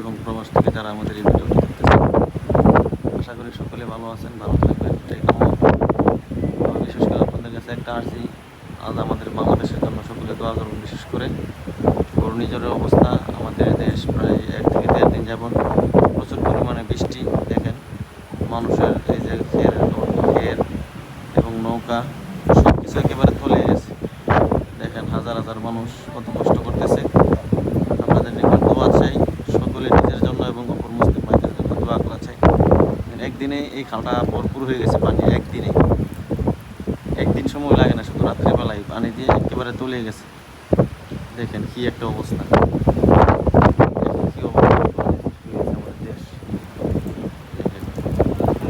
এবং প্রবাস থেকে যারা আমাদের এই ভিডিওটি দেখতেছেন, আশা করি সকলে ভালো আছেন, ভালো থাকবেন, এটাই কামনা। বিশেষ করে আপনাদের কাছে একটা আর্জি, আজ আমাদের বাংলাদেশের জন্য সকলে দোয়া করুন। বিশেষ করে ঘূর্ণিঝড়ের অবস্থা, আমাদের দেশ প্রায় 1 থেকে 1.5 দিন যাবৎ প্রচুর পরিমাণে বৃষ্টি। দেখেন মানুষের এই যে খের এবং নৌকা সব কিছু একেবারে তলিয়ে গেছে। দেখেন হাজার হাজার মানুষ কত কষ্ট করতেছে। আপনাদের নিকট দোয়া চাই, সকলে নিজের জন্য এবং অপর মুসলিম ভাইদের জন্য দোয়া করা চাই। একদিনে এই খালটা ভরপুর হয়ে গেছে পানি, একদিন সময় লাগে না, শুধু রাত্রেবেলায় পানি দিয়ে একেবারে তলিয়ে গেছে। দেখেন কি একটা অবস্থা।